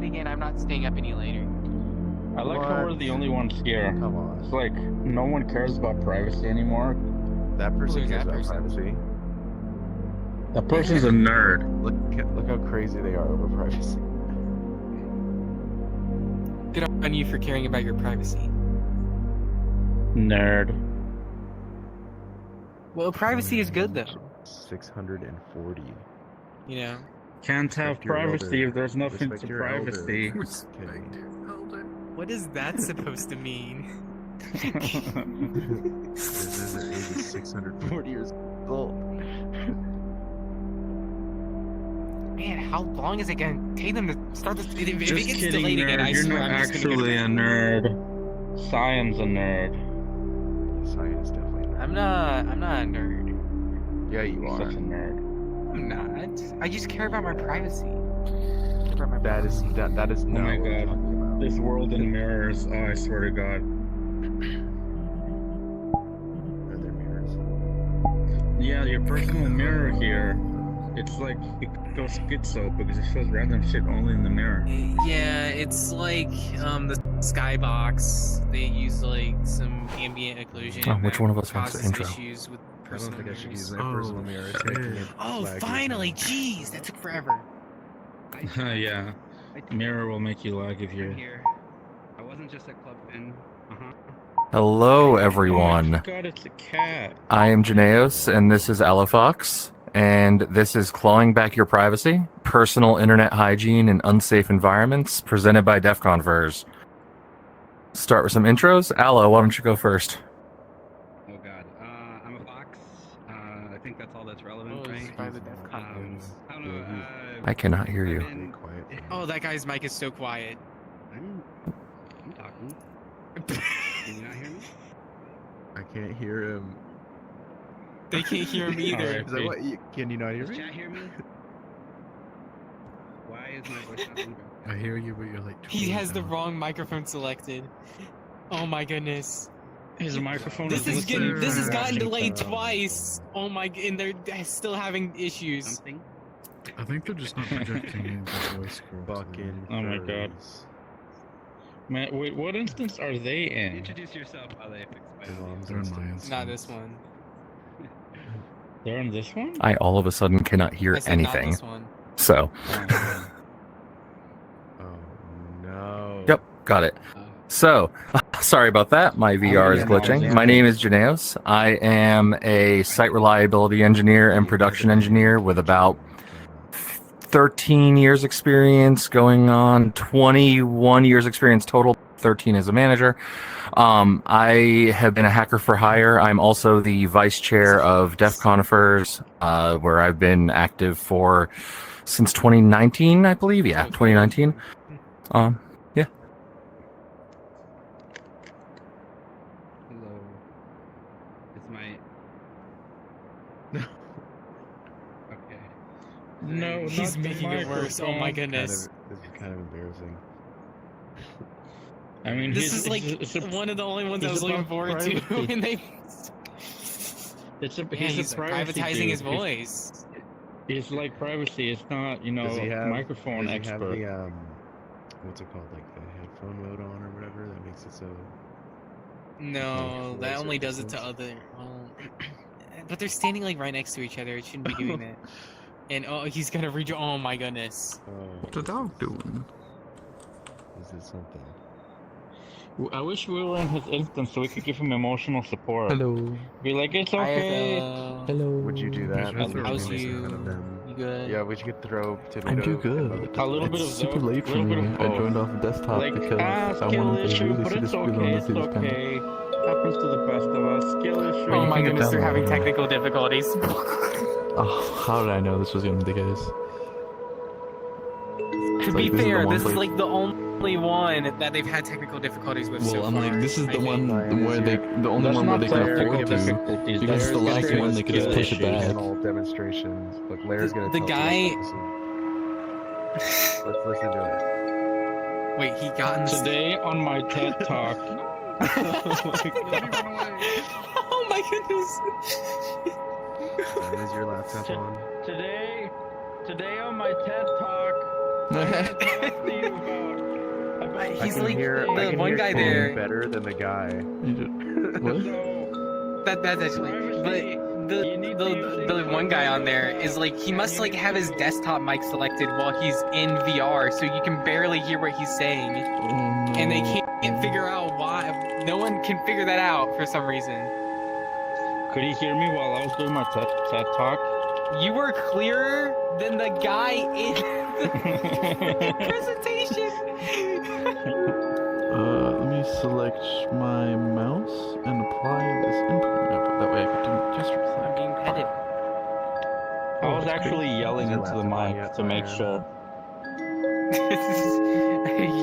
meeting again. I'm not staying up any later. I like how we're the only ones here. Come on. It's like no one cares about privacy anymore. That person Who's cares that about person? privacy. That person's a nerd. Look how crazy they are over privacy. Good on you for caring about your privacy. Nerd. Well, privacy is good though. 640. You know. Can't have Respect your privacy elder. if there's nothing Respect to your privacy. elder. What is that supposed to mean? This age is 640 years old. Man, how long is it gonna take them to start this? If it Just gets kidding, delayed again, nerd. I You're swear not I'm just gonna actually get a nerd. Cyan's a nerd. Science definitely. Not. I'm not a nerd. Yeah, you are. Such a nerd. I'm not. I just care about my privacy. That is not Oh my what we're god. talking about. This world in mirrors. Oh, I swear to god. Are there mirrors? Yeah, your personal mirror here. It's like it goes schizo because it shows random shit only in the mirror. Yeah, it's like the skybox. They use like some ambient occlusion. Oh, which that one of us wants the causes intro? Issues with I don't personal think I should use mirrors. my personal mirror. It's making it Oh, laggy. finally! Jeez, that took forever. Yeah. Mirror will make you lag if I'm you're here. I wasn't just a club pin. Hello, Oh, I everyone. forgot it's a cat. I am Janaeus, and this is Alafox, and this is Clawing Back Your Privacy, Personal Internet Hygiene in Unsafe Environments, presented by DEFCON. Start with some intros. Ala, why don't you go first? Oh god. I'm a fox. I think that's all that's relevant, Oh, right? by the DEFCON. I don't know. I cannot hear I've you. been- Be quiet. Oh, that guy's mic is so quiet. I'm talking. Can you not hear me? I can't hear him. They can't hear him either. Alright. Is that what? Can you not hear Does me? chat hear me? Why is my voice not being I hear you, but you're like. He has the down. wrong microphone selected. Oh my goodness. His microphone This is is getting. This has gotten glitching. delayed twice. Oh my! And they're still having issues. something? I think they're just not projecting the voice correctly. Fucking. Oh my god. furries. Man, wait, what instance are they in? Introduce yourself while they fix my Your audio. mom's They're in my instance. Not this one. They're in this one? I all of a sudden cannot hear I said not anything. this one. So, Oh, Oh no. yep, got it. So, sorry about that. My VR is glitching. My name is Janaeus. I am a site reliability engineer and production engineer with about 13 years experience, going on 21 years experience total, 13 as a manager. I have been a hacker for hire. I'm also the vice chair of DEFCON, where I've been active for since 2019, I believe. Yeah, 2019. Yeah. Hello. It's my. Okay. No, He's not the making it worse. Oh my microphone. goodness. This is kind of embarrassing. I mean, This he's- is like it's a- one of the only ones I it's was looking about forward to, privacy. and they. It's a, Man, he's he's a privacy privatizing dude. his voice. It's like privacy. It's not, you know, Does he have microphone does he expert. have the what's it called, like the headphone mode on or whatever that makes it so? No, Voice that or only does it to distance? other. Well, but they're standing like right next to each other. It shouldn't be doing that. And oh, he's gonna rejoin. Oh my goodness. What's the dog doing? Is it something? I wish we were in his instance so we could give him emotional support. Hello. Be like, it's Hi, okay. hello. Would you do that? How's How's Maybe you? some of them. You good? Yeah, we could throw tomato. I'm too good. A little bit of It's super both, late for little me. bit of I both. joined off the desktop Like, because I skill wanted to issue, really but see the it's spiel on okay, the it's series panel. okay. Happens to the best of us. Skill issue. Oh you my can get goodness, they're down having there. technical difficulties. Oh, how did I know this was gonna be the case? To be like, this is the fair, one this is place- like the only one that they've had technical difficulties with so Well, I'm far. like, this is I the think. one where That's the only That's one where not they can technical afford to. difficulties. because it's the There's last straight one they could just skill push it issues. back. Panel demonstrations. Look, Larry's gonna The tell guy- Let's listen to it. Wait, he got in the Today on my TED Talk, Oh my goodness. Is your laptop on? today on my TED Talk, I'm gonna talk to you about He's I can like hear, I the can one hear guy Kane there. better than the guy. What? That's actually, but the one guy on there is like he must like have his desktop mic selected while he's in VR, so you can barely hear what he's saying, and they can't figure out why. No one can figure that out for some reason. Could you hear me while I was doing my TED talk? You were clearer than the guy in the presentation. Let me select my mouse and apply this input. That way I can do gestures. I'm being petted. I was actually yelling Is your into the laptop on mic yet, to make Ryan? sure.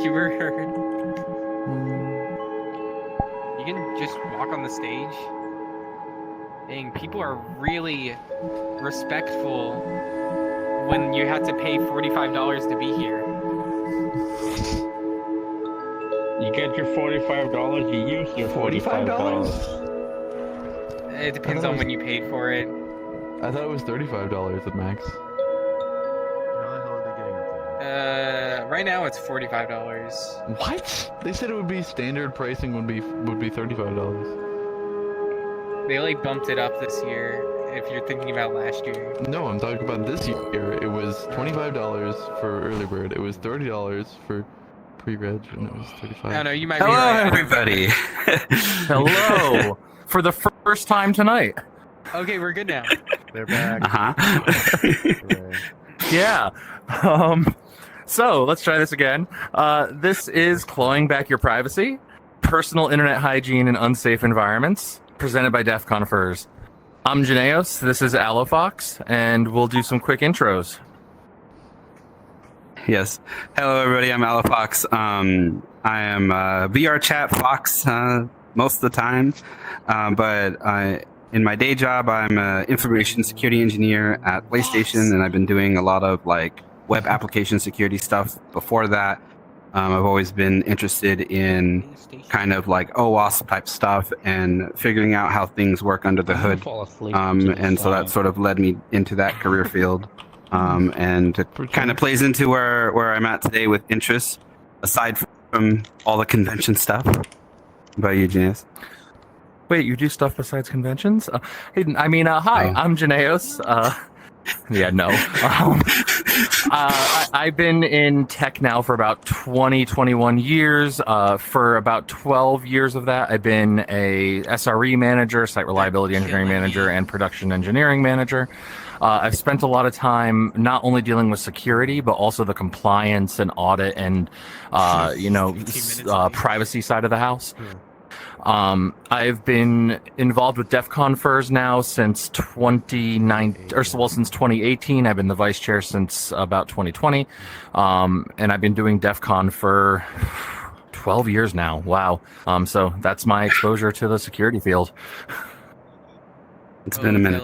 You were heard. You can just walk on the stage. Dang, people are really respectful when you have to pay $45 to be here. You get your $45, you use your $45. It depends on when you paid for it. I thought it was $35 at max. How the hell are they getting up there? Right now it's $45. What? They said it would be standard pricing would be $35. They like bumped it up this year. If you're thinking about last year. No, I'm talking about this year. It was $25 for early bird. It was $30 for pre-reg, and it was $35. I don't know. You might be Hello, right. everybody. Hello, for the first time tonight. Okay, we're good now. They're back. Uh-huh. Hooray. Yeah. So let's try this again. This is clawing back your privacy, personal internet hygiene in unsafe environments, presented by DEF CON Furs. I'm Janaeos, this is Alofox, and we'll do some quick intros. Yes. Hello, everybody. I'm Milo-Fox. I am VR chat Fox most of the time, but in my day job, I'm an information security engineer at PlayStation, and I've been doing a lot of like web application security stuff before that. I've always been interested in kind of like OWASP type stuff and figuring out how things work under the hood. And so that sort of led me into that career field. And it kind of plays into where I'm at today with interests, aside from all the convention stuff. How about you, Janice? Wait, you do stuff besides conventions? Hi, I'm Janaeos. Yeah, no. I've been in tech now for about 21 years. For about 12 years of that, I've been a SRE manager, site reliability engineering manager, and production engineering manager. I've spent a lot of time not only dealing with security, but also the compliance and audit and, privacy side of the house. I've been involved with DEF CON Furs now since 2018. I've been the vice chair since about 2020. And I've been doing DEF CON for 12 years now. Wow. So that's my exposure to the security field. It's been a minute.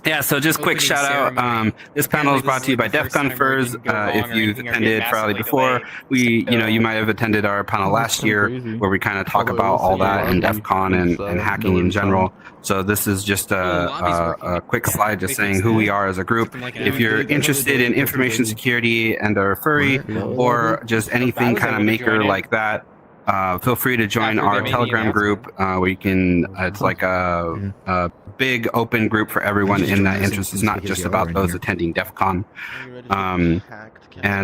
Yeah, so just quick Opening shout out. ceremony. This panel is Apparently brought this to you is by like the DEF first CON time where we Furs. can go wrong If or you've anything or get attended probably massively before, delayed. you might have attended our panel last year crazy. where we kind of talk Although about it's all a that in lot DEF CON it's, and hacking in no general. So this is just a quick slide just saying who we are as a group. If you're interested in information security and are furry or just anything kind of maker like that, feel free to join our Telegram group where you can, it's like a big open group for everyone in that interest. It's not just about those attending DEF CON. And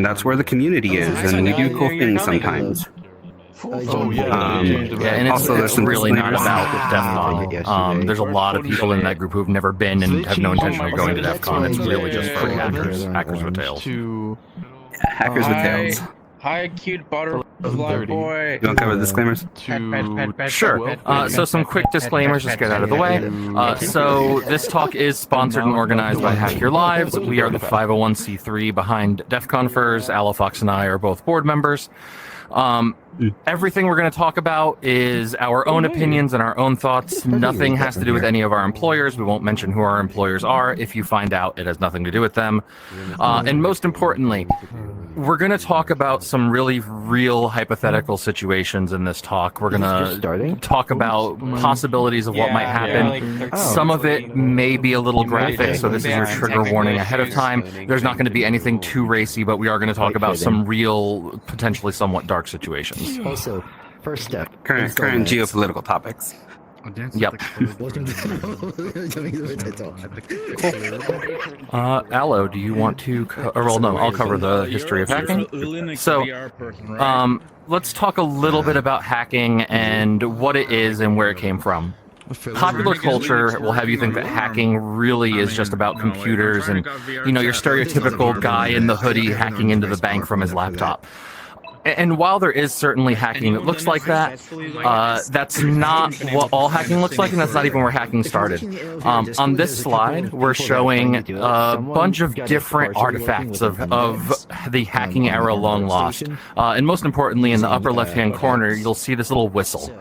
that's where the community is, and we do cool things sometimes. And also, there's it's some really not disclaimers. about DEF CON. There's a lot of people in that group who've never been and have no intention of going to DEF CON. It's really just for hackers with tails. Hackers with tails. Hi, cute butterfly boy. You want to cover the disclaimers? Sure. So some quick disclaimers, just get out of the way. So this talk is sponsored and organized by Hack Your Lives. We are the 501c3 behind DEF CON Furs. Alofox and I are both board members. Everything we're going to talk about is our own opinions and our own thoughts. Nothing has to do with any of our employers. We won't mention who our employers are. If you find out, it has nothing to do with them. And most importantly, we're going to talk about some really real hypothetical situations in this talk. We're going to talk about possibilities of what might happen. Some of it may be a little graphic, so this is your trigger warning ahead of time. There's not going to be anything too racy, but we are going to talk about some real, potentially somewhat dark situations. Also, first step. Current geopolitical topics. Yep. Allo, do you want to? I'll cover the history of hacking. So, let's talk a little bit about hacking and what it is and where it came from. Popular culture will have you think that hacking really is just about computers and, your stereotypical guy in the hoodie hacking into the bank from his laptop. And while there is certainly hacking that looks like that, that's not what all hacking looks like, and that's not even where hacking started. On this slide, we're showing a bunch of different artifacts of the hacking era long lost. And most importantly, in the upper left-hand corner, you'll see this little whistle.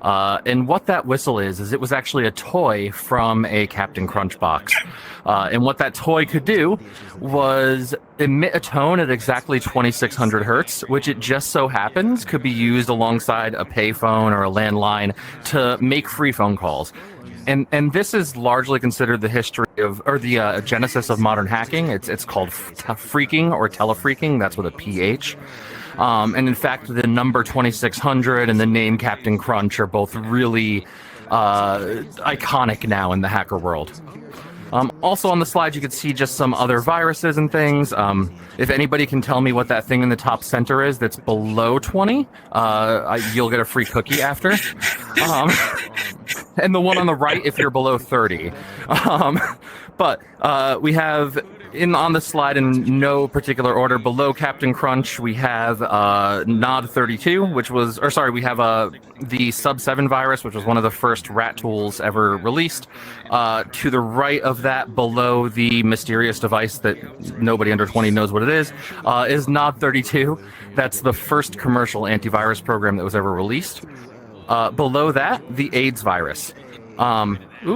And what that whistle is it was actually a toy from a Captain Crunch box. And what that toy could do was emit a tone at exactly 2600 hertz, which it just so happens could be used alongside a payphone or a landline to make free phone calls. And this is largely considered the history of, or the genesis of modern hacking. It's called phreaking or telefreaking. That's with a PH. And in fact, the number 2600 and the name Captain Crunch are both really iconic now in the hacker world. Also on the slide, you can see just some other viruses and things. If anybody can tell me what that thing in the top center is that's below 20, you'll get a free cookie after. And the one on the right if you're below 30. But we have... on the slide in no particular order, below Captain Crunch, we have Nod 32, we have the Sub-7 virus, which was one of the first rat tools ever released. To the right of that, below the mysterious device that nobody under 20 knows what it is Nod 32. That's the first commercial antivirus program that was ever released. Below that, the AIDS virus.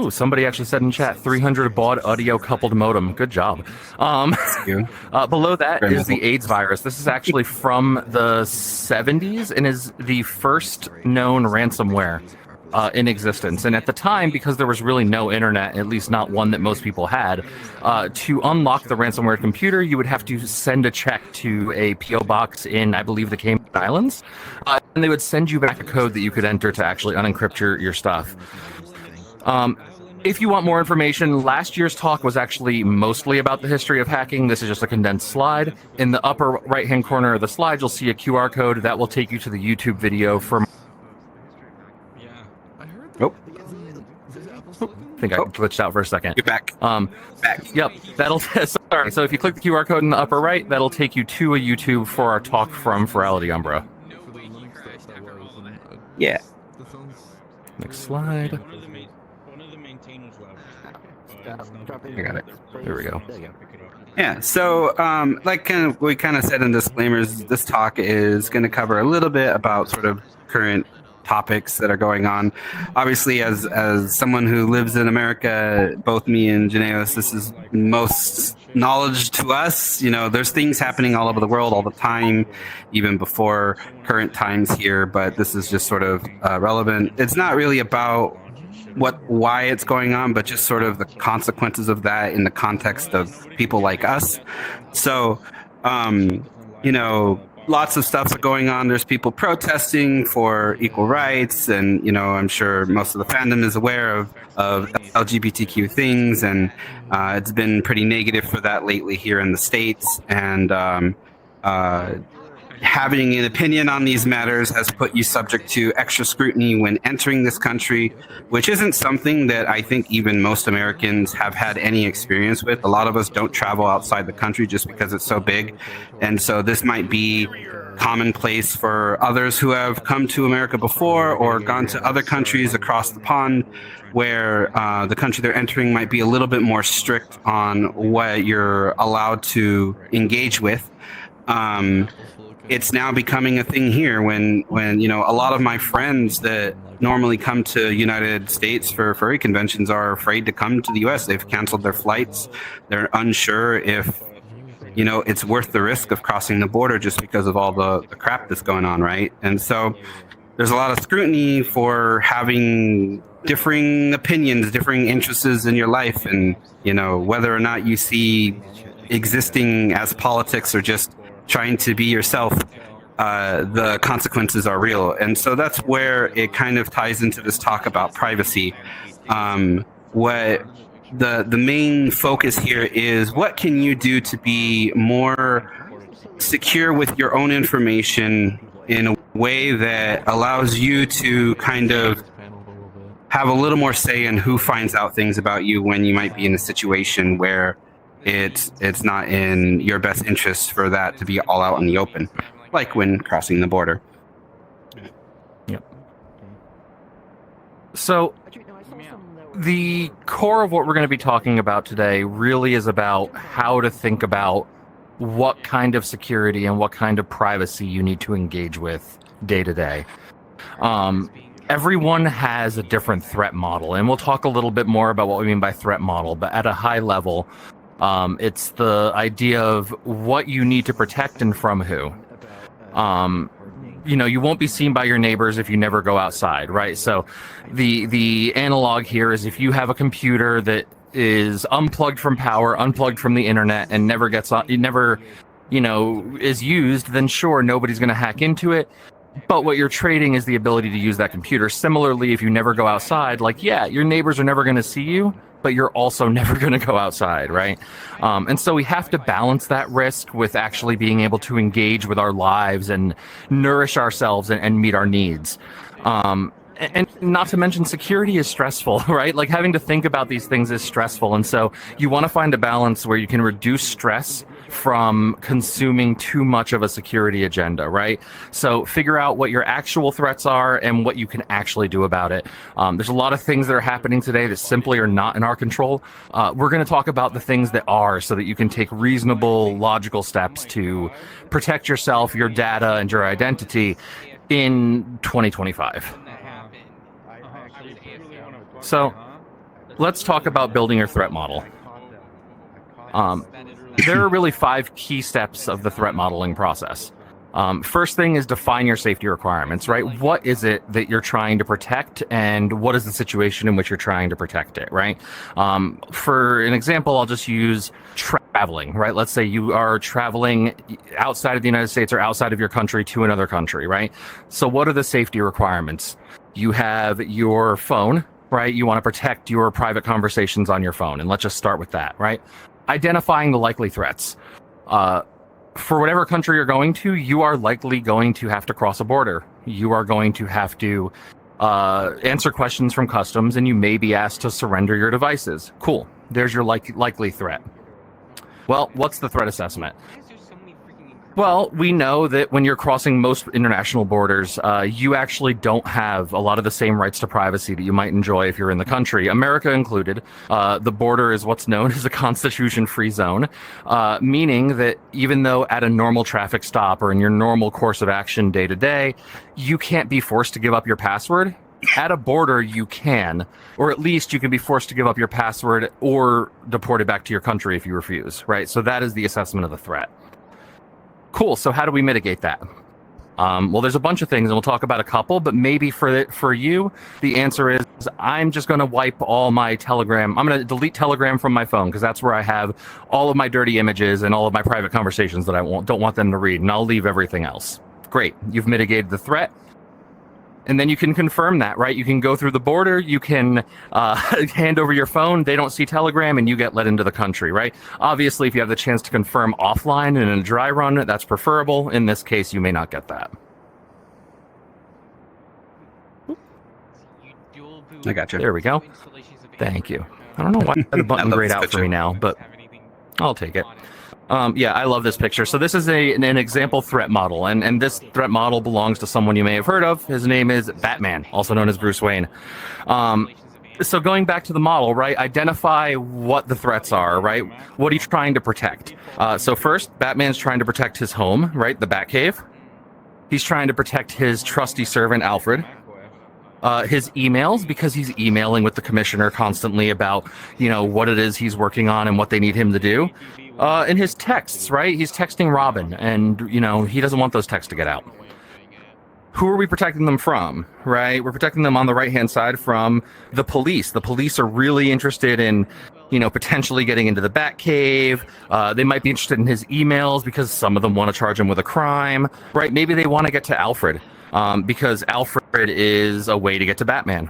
Somebody actually said in chat, 300 baud audio coupled modem. Good job. Below that is the AIDS virus. This is actually from the 70s and is the first known ransomware in existence. And at the time, because there was really no internet, at least not one that most people had, to unlock the ransomware computer, you would have to send a check to a PO box in, I believe, the Cayman Islands. And they would send you back a code that you could enter to actually unencrypt your stuff. If you want more information, last year's talk was actually mostly about the history of hacking. This is just a condensed slide. In the upper right-hand corner of the slide, you'll see a QR code that will take you to the YouTube video for... I think I glitched out for a second. You're back. Back. Yep. Sorry. So if you click the QR code in the upper right, that'll take you to a YouTube for our talk from Ferality Umbra. Yeah. Next slide. I got it. There we go. Yeah, so we kind of said in disclaimers, this talk is going to cover a little bit about sort of current topics that are going on. Obviously, as someone who lives in America, both me and Janaeus, this is most knowledge to us. There's things happening all over the world all the time, even before current times here, but this is just sort of relevant. It's not really about why it's going on, but just sort of the consequences of that in the context of people like us. So, lots of stuff's going on. There's people protesting for equal rights, and I'm sure most of the fandom is aware of LGBTQ things, and it's been pretty negative for that lately here in the States. And having an opinion on these matters has put you subject to extra scrutiny when entering this country, which isn't something that I think even most Americans have had any experience with. A lot of us don't travel outside the country just because it's so big. And so this might be commonplace for others who have come to America before or gone to other countries across the pond, where the country they're entering might be a little bit more strict on what you're allowed to engage with. it's now becoming a thing here when a lot of my friends that normally come to United States for furry conventions are afraid to come to the US. They've canceled their flights. They're unsure if it's worth the risk of crossing the border just because of all the crap that's going on, right? And so there's a lot of scrutiny for having differing opinions, differing interests in your life, and whether or not you see existing as politics or just trying to be yourself, the consequences are real. And so that's where it kind of ties into this talk about privacy. What the main focus here is, what can you do to be more secure with your own information in a way that allows you to kind of have a little more say in who finds out things about you when you might be in a situation where it's not in your best interest for that to be all out in the open, like when crossing the border. Yep. So the core of what we're going to be talking about today really is about how to think about what kind of security and what kind of privacy you need to engage with day to day. Everyone has a different threat model, and we'll talk a little bit more about what we mean by threat model, but at a high level, it's the idea of what you need to protect and from who. You won't be seen by your neighbors if you never go outside, right? So the analog here is if you have a computer that is unplugged from power, unplugged from the internet, and never gets on, is used, then sure, nobody's going to hack into it. But what you're trading is the ability to use that computer. Similarly, if you never go outside, your neighbors are never going to see you, but you're also never going to go outside, right? And so we have to balance that risk with actually being able to engage with our lives and nourish ourselves and meet our needs. And not to mention, security is stressful, right? Like, having to think about these things is stressful. And so you want to find a balance where you can reduce stress from consuming too much of a security agenda, right? So figure out what your actual threats are and what you can actually do about it. There's a lot of things that are happening today that simply are not in our control. We're going to talk about the things that are, so that you can take reasonable, logical steps to protect yourself, your data, and your identity in 2025. So let's talk about building your threat model. There are really 5 key steps of the threat modeling process. First thing is define your safety requirements, right? What is it that you're trying to protect, and what is the situation in which you're trying to protect it, right? For an example, I'll just use traveling, right? Let's say you are traveling outside of the United States or outside of your country to another country, right? So what are the safety requirements? You have your phone, right? You want to protect your private conversations on your phone, and let's just start with that, right? Identifying the likely threats. For whatever country you're going to, you are likely going to have to cross a border. You are going to have to answer questions from customs, and you may be asked to surrender your devices. Cool. There's your likely threat. Well, what's the threat assessment? Well, we know that when you're crossing most international borders, you actually don't have a lot of the same rights to privacy that you might enjoy if you're in the country, America included. The border is what's known as a constitution-free zone, meaning that even though at a normal traffic stop or in your normal course of action day to day, you can't be forced to give up your password. At a border, you can, or at least you can be forced to give up your password or deported back to your country if you refuse, right? So that is the assessment of the threat. Cool. So how do we mitigate that? Well, there's a bunch of things, and we'll talk about a couple, but maybe for you, the answer is I'm just going to wipe all my Telegram. I'm going to delete Telegram from my phone because that's where I have all of my dirty images and all of my private conversations that I don't want them to read, and I'll leave everything else. Great. You've mitigated the threat. And then you can confirm that, right? You can go through the border, you can hand over your phone, they don't see Telegram, and you get let into the country, right? Obviously, if you have the chance to confirm offline and in a dry run, that's preferable. In this case, you may not get that. I got you. There we go. Thank you. I don't know why the button grayed out for me now, but I'll take it. Yeah, I love this picture. So this is an example threat model, and this threat model belongs to someone you may have heard of. His name is Batman, also known as Bruce Wayne. So going back to the model, right, identify what the threats are, right? What are you trying to protect? So first, Batman's trying to protect his home, right, the Batcave. He's trying to protect his trusty servant, Alfred. His emails, because he's emailing with the commissioner constantly about, what it is he's working on and what they need him to do. And his texts, right? He's texting Robin, and, he doesn't want those texts to get out. Who are we protecting them from, right? We're protecting them on the right-hand side from the police. The police are really interested in, potentially getting into the Batcave. They might be interested in his emails because some of them want to charge him with a crime, right? Maybe they want to get to Alfred because Alfred is a way to get to Batman.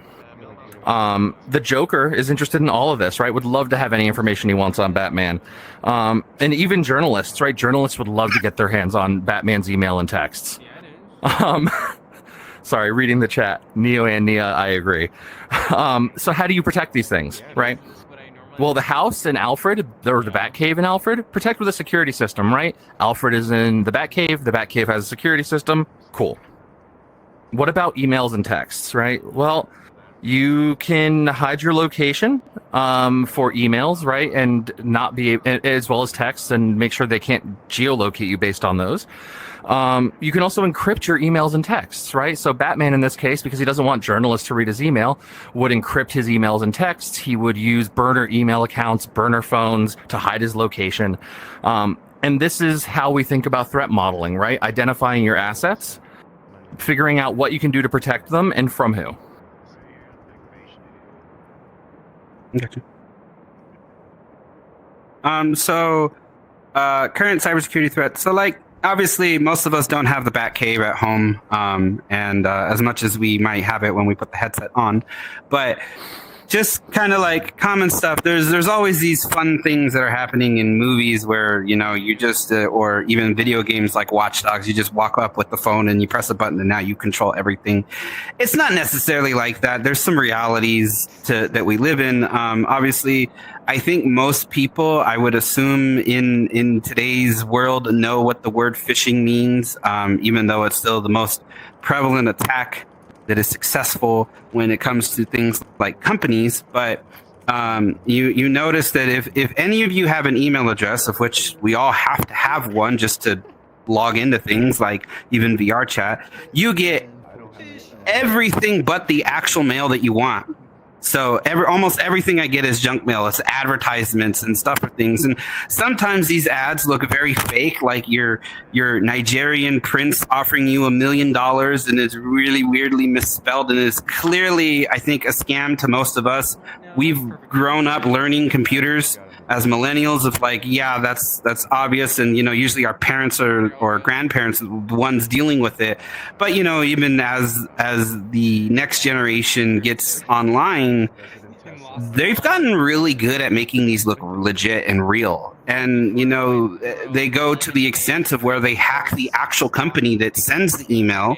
The Joker is interested in all of this, right? Would love to have any information he wants on Batman. And even journalists, right? Journalists would love to get their hands on Batman's email and texts. Sorry, reading the chat. Neo and Nia, I agree. So how do you protect these things, right? Well, the house and Alfred, or the Batcave and Alfred, protect with a security system, right? Alfred is in the Batcave has a security system. Cool. What about emails and texts, right? Well, you can hide your location for emails, right? And not be, as well as texts, and make sure they can't geolocate you based on those. You can also encrypt your emails and texts, right? So Batman, in this case, because he doesn't want journalists to read his email, would encrypt his emails and texts. He would use burner email accounts, burner phones to hide his location. And this is how we think about threat modeling, right? Identifying your assets, figuring out what you can do to protect them, and from who. Gotcha. Current cybersecurity threats. So, obviously, most of us don't have the Batcave at home, and as much as we might have it when we put the headset on, but just kind of common stuff. There's always these fun things that are happening in movies where you just or even video games like Watch Dogs. You just walk up with the phone and you press a button and now you control everything. It's not necessarily like that. There's some realities that we live in. Obviously, I think most people, I would assume, in today's world know what the word phishing means, even though it's still the most prevalent attack that is successful when it comes to things like companies. But you notice that if any of you have an email address, of which we all have to have one just to log into things like even VR chat, you get everything but the actual mail that you want. So almost everything I get is junk mail. It's advertisements and stuff for things. And sometimes these ads look very fake, like your Nigerian prince offering you $1 million, and it's really weirdly misspelled and is clearly, I think, a scam to most of us. We've grown up learning computers as millennials of that's obvious. And, usually our parents or grandparents are the ones dealing with it. But, even as the next generation gets online, they've gotten really good at making these look legit and real. And, they go to the extent of where they hack the actual company that sends the email.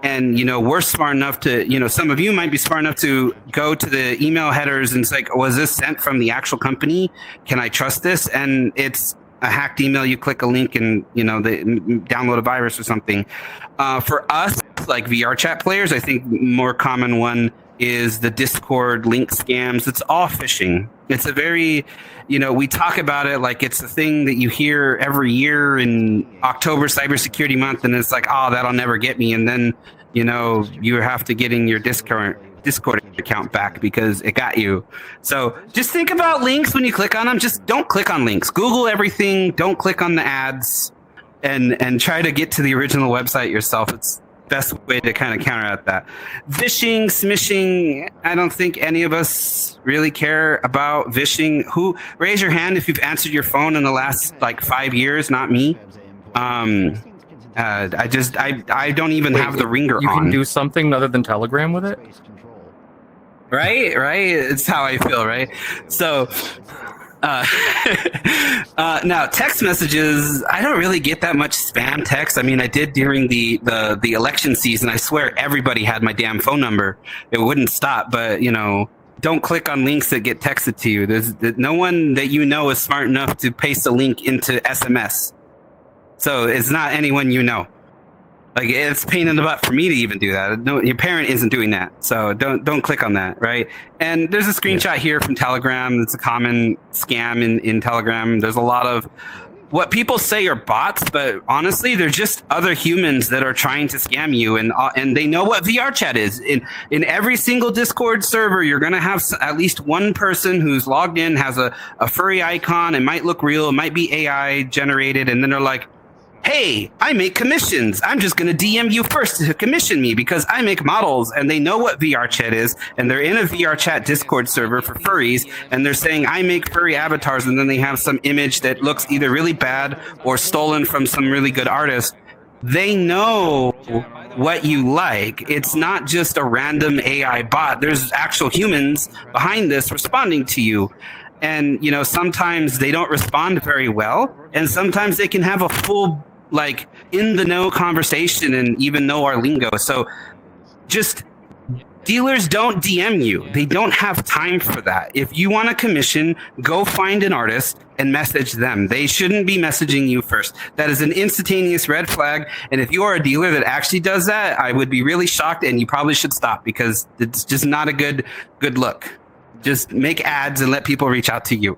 And, we're smart enough to, some of you might be smart enough to go to the email headers and say, was this sent from the actual company? Can I trust this? And it's a hacked email. You click a link and, they download a virus or something. For us, like VR chat players, I think more common one is the Discord link scams. It's all phishing. It's a very, we talk about it like it's a thing that you hear every year in October Cybersecurity Month, and it's like, oh, that'll never get me. And then, you have to get in your Discord account back because it got you. So just think about links when you click on them. Just don't click on links. Google everything. Don't click on the ads, and try to get to the original website yourself. It's best way to kind of counteract that. Vishing, smishing, I don't think any of us really care about vishing. Raise your hand if you've answered your phone in the last 5 years, not me. I don't even have the ringer on. You can do something other than Telegram with it? Right? It's how I feel, right? So now text messages, I don't really get that much spam text. I mean, I did during the election season. I swear everybody had my damn phone number. It wouldn't stop, but don't click on links that get texted to you. There's no one that is smart enough to paste a link into SMS. So it's not anyone you know. It's a pain in the butt for me to even do that. No, your parent isn't doing that, so don't click on that, right? And there's a screenshot here from Telegram. It's a common scam in Telegram. There's a lot of what people say are bots, but honestly, they're just other humans that are trying to scam you, and they know what VR chat is. In every single Discord server, you're gonna have at least one person who's logged in, has a furry icon. It might look real, it might be AI generated, and then they're like, hey, I make commissions. I'm just going to DM you first to commission me because I make models. And they know what VR chat is. And they're in a VR chat Discord server for furries. And they're saying, I make furry avatars. And then they have some image that looks either really bad or stolen from some really good artist. They know what you like. It's not just a random AI bot. There's actual humans behind this responding to you. And, you know, sometimes they don't respond very well. And sometimes they can have a full, like, in the know conversation and even know our lingo. So just dealers don't DM you. They don't have time for that. If you want a commission, go find an artist and message them. They shouldn't be messaging you first. That is an instantaneous red flag. And if you are a dealer that actually does that, I would be really shocked, and you probably should stop because it's just not a good look. Just make ads and let people reach out to you.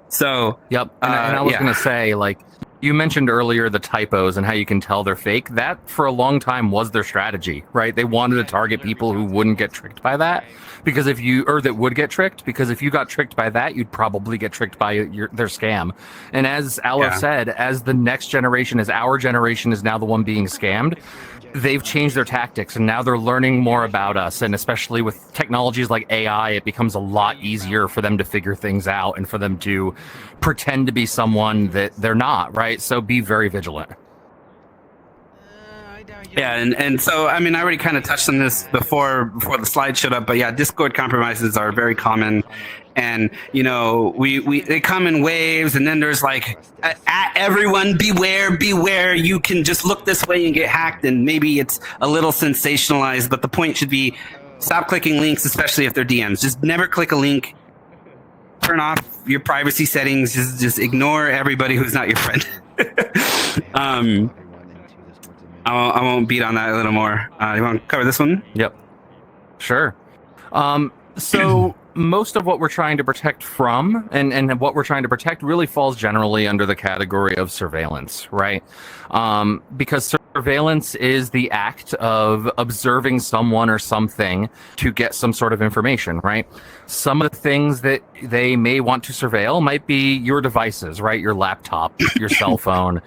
So, yep. And I was going to say, like, you mentioned earlier the typos and how you can tell they're fake. That, for a long time, was their strategy, right? They wanted to target people who wouldn't get tricked by that, because that would get tricked, because if you got tricked by that, you'd probably get tricked by their scam. And as Aloe said, as the next generation, as our generation is now the one being scammed, they've changed their tactics, and now they're learning more about us. And especially with technologies like AI, it becomes a lot easier for them to figure things out and for them to pretend to be someone that they're not, right? So be very vigilant. Yeah, and so, I mean, I already kind of touched on this before the slide showed up, but yeah, Discord compromises are very common. And, you know, they come in waves, and then there's like, at everyone, beware, you can just look this way and get hacked, and maybe it's a little sensationalized, but the point should be stop clicking links, especially if they're DMs. Just never click a link. Turn off your privacy settings. Just ignore everybody who's not your friend. I won't beat on that a little more. You want to cover this one? Yep. Sure. So most of what we're trying to protect from and what we're trying to protect really falls generally under the category of surveillance, right? Because surveillance is the act of observing someone or something to get some sort of information, right? Some of the things that they may want to surveil might be your devices, right? Your laptop, your cell phone,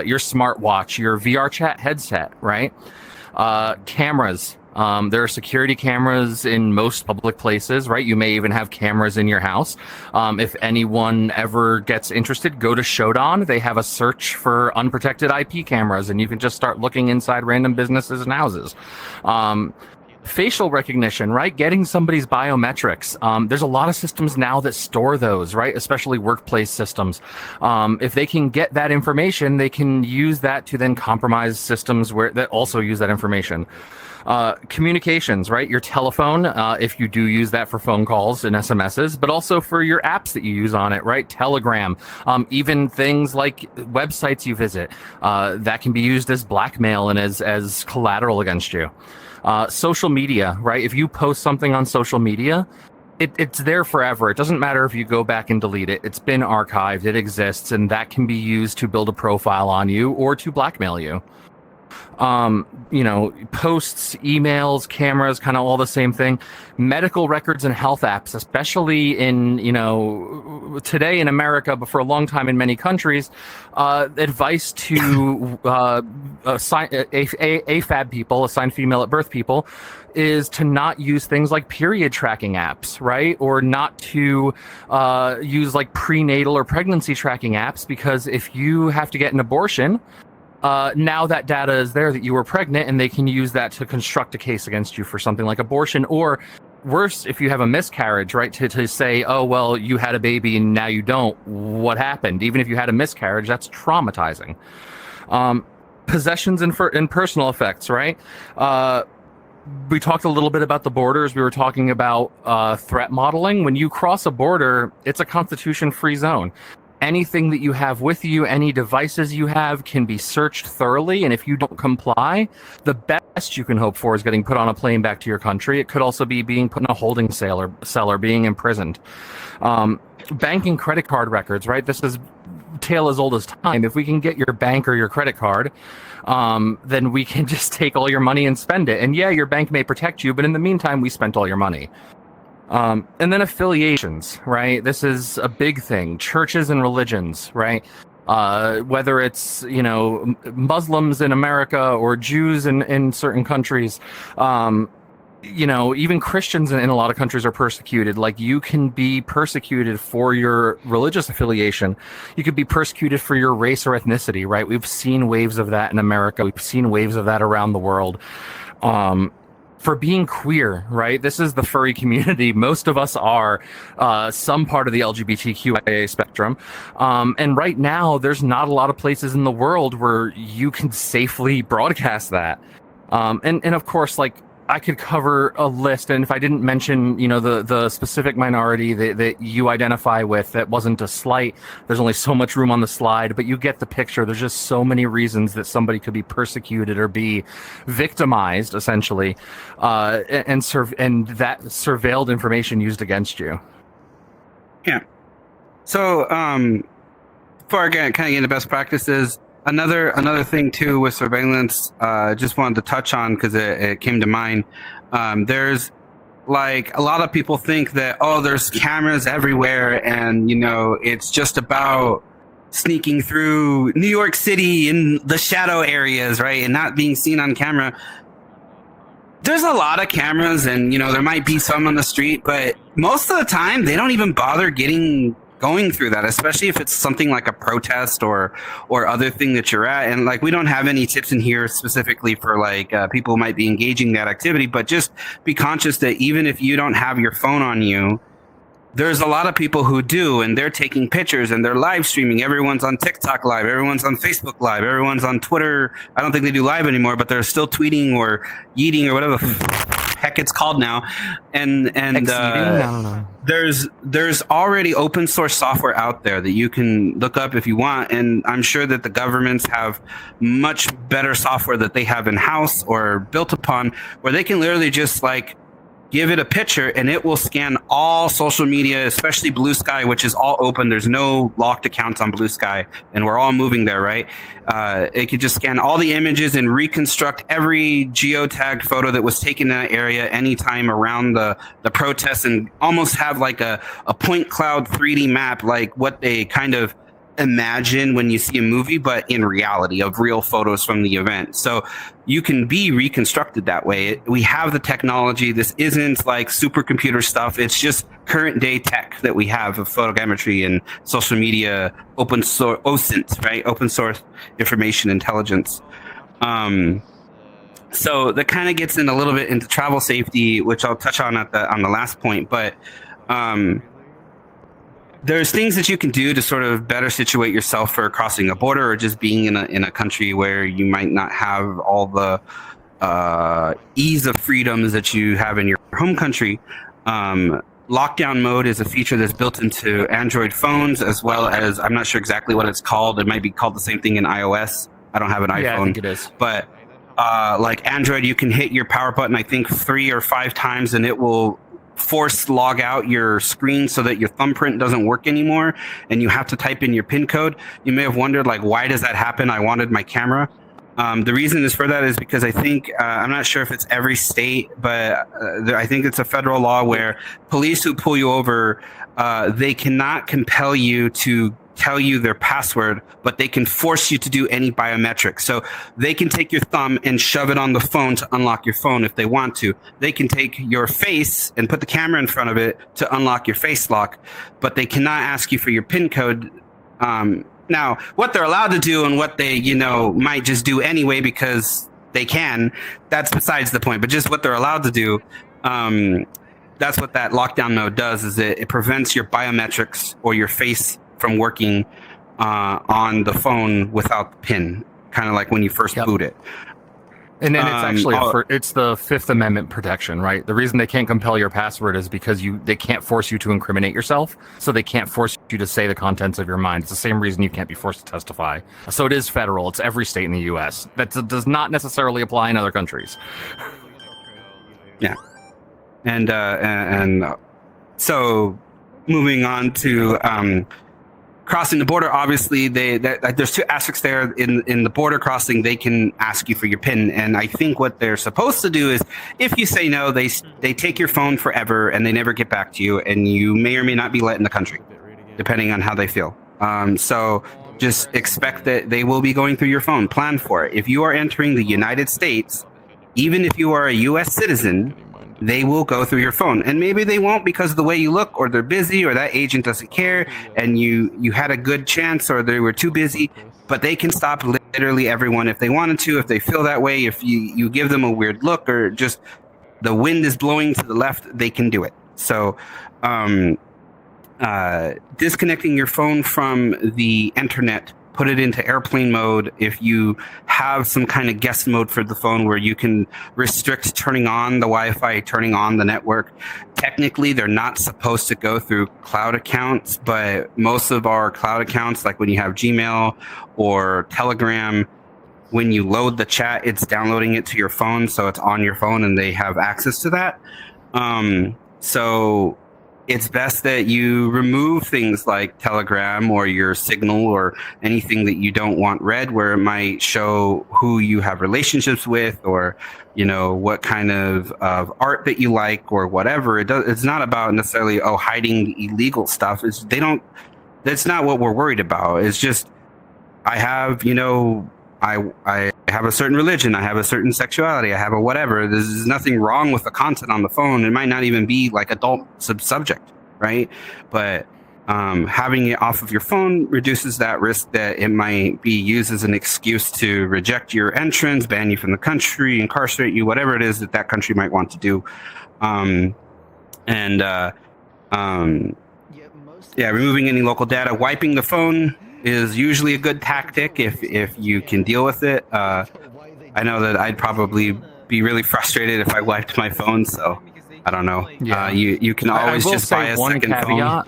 your smartwatch, your VR chat headset, right? Cameras. There are security cameras in most public places, right? You may even have cameras in your house. If anyone ever gets interested, go to Shodan. They have a search for unprotected IP cameras, and you can just start looking inside random businesses and houses. Facial recognition, right? Getting somebody's biometrics. There's a lot of systems now that store those, right? Especially workplace systems. If they can get that information, they can use that to then compromise systems that also use that information. Communications, right? Your telephone, if you do use that for phone calls and SMSs, but also for your apps that you use on it, right? Telegram, even things like websites you visit, that can be used as blackmail and as collateral against you. Social media, right? If you post something on social media, it's there forever. It doesn't matter if you go back and delete it. It's been archived. It exists, and that can be used to build a profile on you or to blackmail you. You know, posts, emails, cameras, kind of all the same thing. Medical records and health apps, especially in, you know, today in America, but for a long time in many countries, advice to AFAB people, assigned female at birth people, is to not use things like period tracking apps, right? Or not to use like prenatal or pregnancy tracking apps, because if you have to get an abortion, now that data is there that you were pregnant, and they can use that to construct a case against you for something like abortion, or worse, if you have a miscarriage, right? To say, oh, well, you had a baby and now you don't. What happened? Even if you had a miscarriage, that's traumatizing. Possessions and personal effects, right? We talked a little bit about the borders. We were talking about threat modeling. When you cross a border, it's a constitution-free zone. Anything that you have with you, any devices you have, can be searched thoroughly, and if you don't comply, the best you can hope for is getting put on a plane back to your country. It could also be being put in a holding cell or being imprisoned. Bank and credit card records, right? This is tale as old as time. If we can get your bank or your credit card, then we can just take all your money and spend it. And yeah, your bank may protect you, but in the meantime, we spent all your money. And then affiliations, right? This is a big thing. Churches and religions, right? Whether it's, Muslims in America or Jews in certain countries, even Christians in a lot of countries are persecuted. Like, you can be persecuted for your religious affiliation. You could be persecuted for your race or ethnicity, right? We've seen waves of that in America. We've seen waves of that around the world. For being queer, right? This is the furry community. Most of us are some part of the LGBTQIA spectrum. And right now, there's not a lot of places in the world where you can safely broadcast that. And of course, like, I could cover a list, and if I didn't mention, the specific minority that you identify with, that wasn't a slight. There's only so much room on the slide, but you get the picture. There's just so many reasons that somebody could be persecuted or be victimized, essentially, and that surveilled information used against you. Yeah. So, before I kind of get into best practices, Another thing too with surveillance, just wanted to touch on because it came to mind. There's like a lot of people think that, there's cameras everywhere, and it's just about sneaking through New York City in the shadow areas, right, and not being seen on camera. There's a lot of cameras, and there might be some on the street, but most of the time they don't even bother going through that, especially if it's something like a protest or other thing that you're at. And like, we don't have any tips in here specifically for like people who might be engaging in that activity, but just be conscious that even if you don't have your phone on you, there's a lot of people who do, and they're taking pictures and they're live streaming. Everyone's on TikTok live, everyone's on Facebook live, everyone's on Twitter. I don't think they do live anymore, but they're still tweeting or yeeting or whatever the heck it's called now. And I don't know. There's already open source software out there that you can look up if you want, and I'm sure that the governments have much better software that they have in house or built upon, where they can literally just like give it a picture and it will scan all social media, especially Blue Sky, which is all open. There's no locked accounts on Blue Sky, and we're all moving there, right? It could just scan all the images and reconstruct every geotagged photo that was taken in that area anytime around the protests, and almost have like a point cloud 3D map, like what they kind of imagine when you see a movie, but in reality, of real photos from the event. So you can be reconstructed that way. We have the technology. This isn't like supercomputer stuff. It's just current day tech that we have of photogrammetry and social media, open source, OSINT, right? Open source information intelligence. So that kind of gets in a little bit into travel safety, which I'll touch on on the last point, but there's things that you can do to sort of better situate yourself for crossing a border, or just being in a country where you might not have all the ease of freedoms that you have in your home country. Lockdown mode is a feature that's built into Android phones, as well as, I'm not sure exactly what it's called. It might be called the same thing in iOS. I don't have an iPhone. Yeah, I think it is. But like Android, you can hit your power button, I think 3 or 5 times, and it will force log out your screen so that your thumbprint doesn't work anymore, and you have to type in your PIN code. You may have wondered, like, why does that happen? I wanted my camera. The reason is for that is because I think, I'm not sure if it's every state, but I think it's a federal law where police who pull you over, they cannot compel you to tell you their password, but they can force you to do any biometrics. So they can take your thumb and shove it on the phone to unlock your phone if they want to. They can take your face and put the camera in front of it to unlock your face lock, but they cannot ask you for your PIN code. Now, what they're allowed to do and what they, might just do anyway because they can, that's besides the point. But just what they're allowed to do, that's what that lockdown mode does, is it prevents your biometrics or your face from working on the phone without the PIN, kind of like when you first boot it. And then it's actually it's the Fifth Amendment protection, right? The reason they can't compel your password is because they can't force you to incriminate yourself, so they can't force you to say the contents of your mind. It's the same reason you can't be forced to testify. So it is federal. It's every state in the U.S. That does not necessarily apply in other countries. Yeah, and so moving on to crossing the border, obviously, there's two aspects there. In the border crossing, they can ask you for your PIN, and I think what they're supposed to do is, if you say no, they take your phone forever and they never get back to you, and you may or may not be let in the country, depending on how they feel. So just expect that they will be going through your phone. Plan for it. If you are entering the United States, even if you are a U.S. citizen, they will go through your phone, and maybe they won't because of the way you look, or they're busy, or that agent doesn't care, and you had a good chance, or they were too busy. But they can stop literally everyone if they wanted to, if they feel that way. If you give them a weird look, or just the wind is blowing to the left, they can do it. So disconnecting your phone from the internet, put it into airplane mode. If you have some kind of guest mode for the phone where you can restrict turning on the Wi-Fi, turning on the network, technically they're not supposed to go through cloud accounts, but most of our cloud accounts, like when you have Gmail or Telegram, when you load the chat, it's downloading it to your phone, so it's on your phone and they have access to that. So it's best that you remove things like Telegram or your Signal or anything that you don't want read, where it might show who you have relationships with, or what kind of art that you like, or whatever. It's not about necessarily hiding illegal stuff. That's not what we're worried about. It's just, I have I have a certain religion, I have a certain sexuality, I have a whatever. There's nothing wrong with the content on the phone. It might not even be like adult subject, right? But having it off of your phone reduces that risk that it might be used as an excuse to reject your entrance, ban you from the country, incarcerate you, whatever it is that country might want to do. Removing any local data, wiping the phone is usually a good tactic if you can deal with it. I know that I'd probably be really frustrated if I wiped my phone, so I don't know. Yeah. You can always just buy a second phone.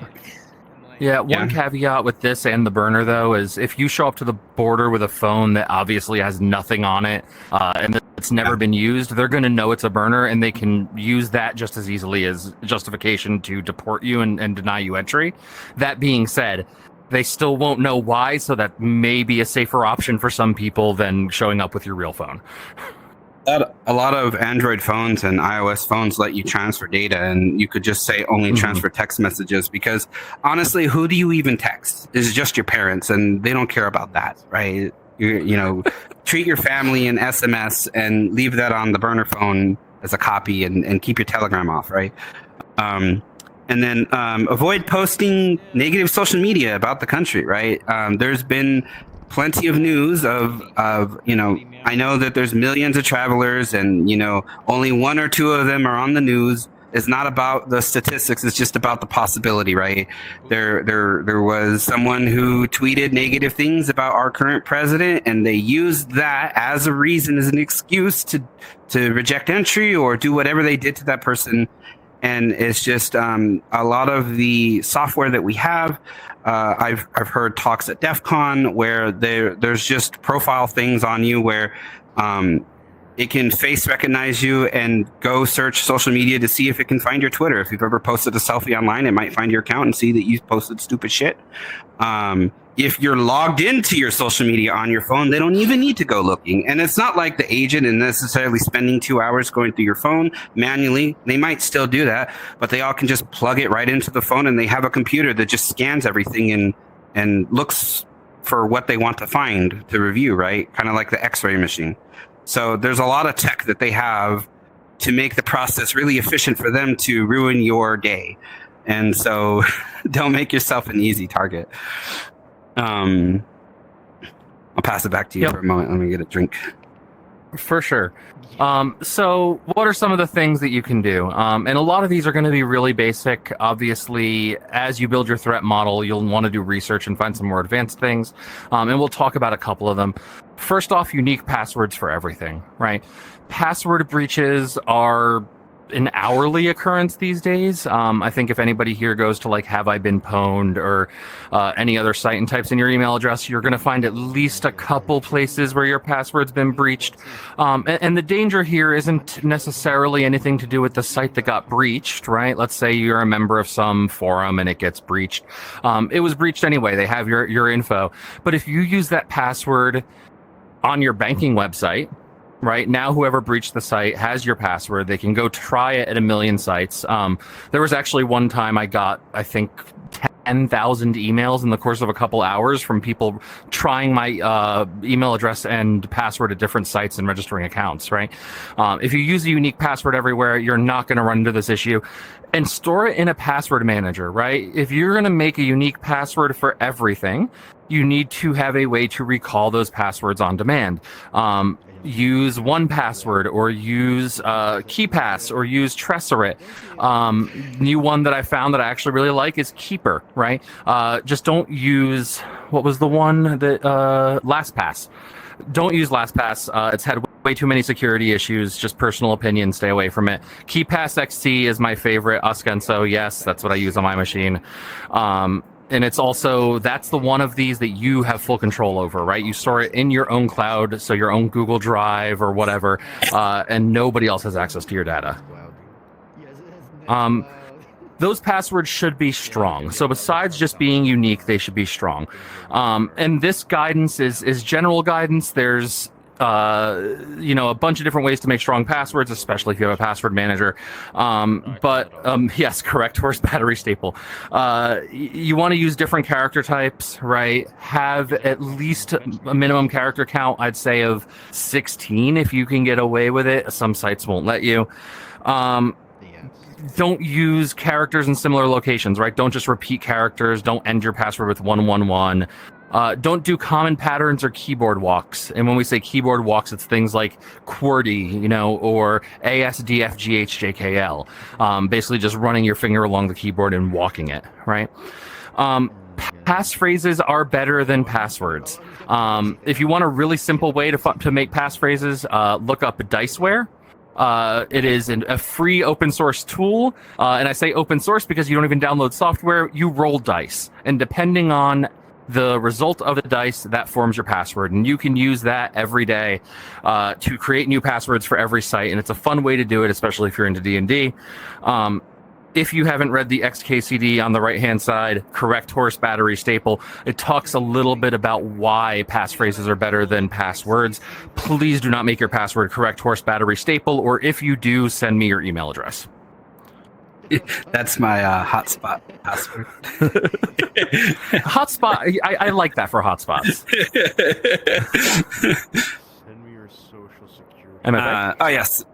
Yeah, one caveat with this and the burner, though, is if you show up to the border with a phone that obviously has nothing on it and it's never been used, they're going to know it's a burner, and they can use that just as easily as justification to deport you and deny you entry. That being said, they still won't know why, so that may be a safer option for some people than showing up with your real phone. A lot of Android phones and iOS phones let you transfer data, and you could just say only transfer text messages, because honestly, who do you even text? It's just your parents, and they don't care about that, right? Treat your family in SMS and leave that on the burner phone as a copy, and keep your Telegram off, right? And then avoid posting negative social media about the country, right? There's been plenty of news of I know that there's millions of travelers, and only one or two of them are on the news. It's not about the statistics, it's just about the possibility, right? There was someone who tweeted negative things about our current president, and they used that as a reason, as an excuse to reject entry or do whatever they did to that person. And it's just a lot of the software that we have. I've heard talks at DEF CON where there's just profile things on you where it can face recognize you and go search social media to see if it can find your Twitter. If you've ever posted a selfie online, it might find your account and see that you've posted stupid shit. If you're logged into your social media on your phone, they don't even need to go looking. And it's not like the agent is necessarily spending 2 hours going through your phone manually. They might still do that, but they all can just plug it right into the phone, and they have a computer that just scans everything and looks for what they want to find to review, right? Kind of like the X-ray machine. So there's a lot of tech that they have to make the process really efficient for them to ruin your day. And so don't make yourself an easy target. I'll pass it back to you for a moment. Let me get a drink. For sure. So what are some of the things that you can do? And a lot of these are going to be really basic. Obviously, as you build your threat model, you'll want to do research and find some more advanced things. And we'll talk about a couple of them. First off, unique passwords for everything, right? Password breaches are an hourly occurrence these days. I think if anybody here goes to like Have I Been Pwned or any other site and types in your email address, you're going to find at least a couple places where your password's been breached. And the danger here isn't necessarily anything to do with the site that got breached, right? Let's say you're a member of some forum and it gets breached. It was breached anyway. They have your info. But if you use that password on your banking website, right now, whoever breached the site has your password. They can go try it at a million sites. There was actually one time I got, I think, 10,000 emails in the course of a couple hours from people trying my email address and password at different sites and registering accounts, right? If you use a unique password everywhere, you're not going to run into this issue. And store it in a password manager, right? If you're going to make a unique password for everything, you need to have a way to recall those passwords on demand. Use 1Password or use KeePass or use Trecerit. New one that I found that I actually really like is Keeper, right? Just don't use, what was the one that, LastPass. Don't use LastPass. It's had way too many security issues. Just personal opinion, stay away from it. KeePass XT is my favorite. Uskenso, yes, that's what I use on my machine. And it's also, that's the one of these that you have full control over, right? You store it in your own cloud, so your own Google Drive or whatever, and nobody else has access to your data. Those passwords should be strong. So besides just being unique, they should be strong. And this guidance is general guidance. There's a bunch of different ways to make strong passwords, especially if you have a password manager. Yes, correct, horse battery staple. You want to use different character types, right? Have at least a minimum character count, I'd say, of 16 if you can get away with it. Some sites won't let you. Don't use characters in similar locations, right? Don't just repeat characters. Don't end your password with 111. Don't do common patterns or keyboard walks. And when we say keyboard walks, it's things like QWERTY, or ASDFGHJKL. Basically just running your finger along the keyboard and walking it, right? Passphrases are better than passwords. If you want a really simple way to make passphrases, look up Diceware. It is a free open source tool. And I say open source because you don't even download software. You roll dice. And depending on the result of the dice, that forms your password, and you can use that every day to create new passwords for every site, and it's a fun way to do it, especially if you're into D&D. If you haven't read the XKCD on the right-hand side, correct horse battery staple, it talks a little bit about why passphrases are better than passwords. Please do not make your password correct horse battery staple, or if you do, send me your email address. That's my hotspot password. Hotspot, I like that for hotspots. Send me your social security. MFA? Oh, yes.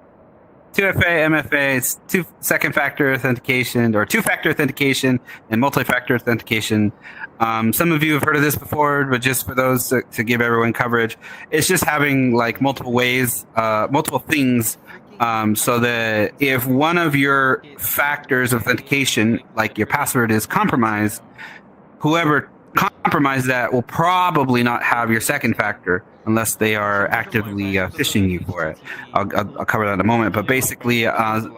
2FA, MFA, it's second factor authentication, or two-factor authentication and multi-factor authentication. Some of you have heard of this before, but just for those to give everyone coverage, it's just having like multiple ways, multiple things, so that if one of your factors of authentication, like your password, is compromised, whoever compromised that will probably not have your second factor unless they are actively phishing you for it. I'll cover that in a moment. But basically,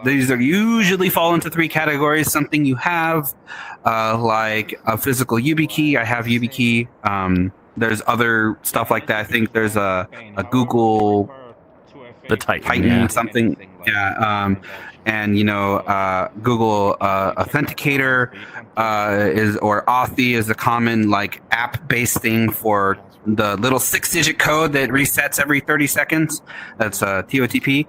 these are usually fall into three categories. Something you have, like a physical YubiKey. I have YubiKey. There's other stuff like that. I think there's a Google... The Titan something. Yeah. And Google Authenticator or Authy is a common like app-based thing for the little 6-digit code that resets every 30 seconds. That's TOTP.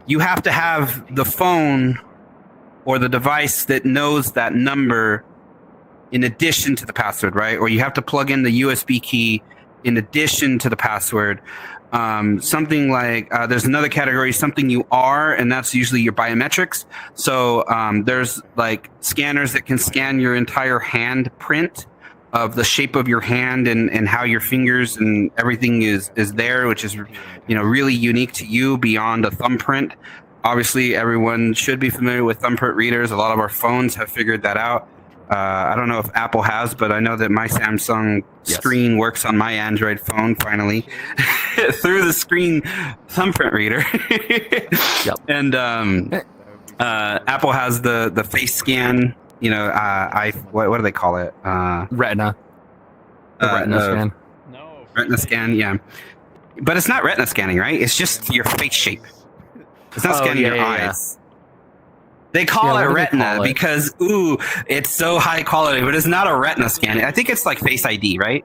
You have to have the phone or the device that knows that number in addition to the password, right? Or you have to plug in the USB key in addition to the password. Something like there's another category, something you are, and that's usually your biometrics. So there's like scanners that can scan your entire hand print of the shape of your hand and how your fingers and everything is there, which is really unique to you beyond a thumbprint. Obviously, everyone should be familiar with thumbprint readers. A lot of our phones have figured that out. I don't know if Apple has, but I know that my Samsung screen works on my Android phone finally through the screen thumbprint reader. Yep. And Apple has the face scan. You know, what do they call it? Retina. The retina scan. Retina scan, yeah. But it's not retina scanning, right? It's just your face shape. It's not scanning your eyes. They call it retina because, it's so high quality, but it's not a retina scan. I think it's like Face ID, right?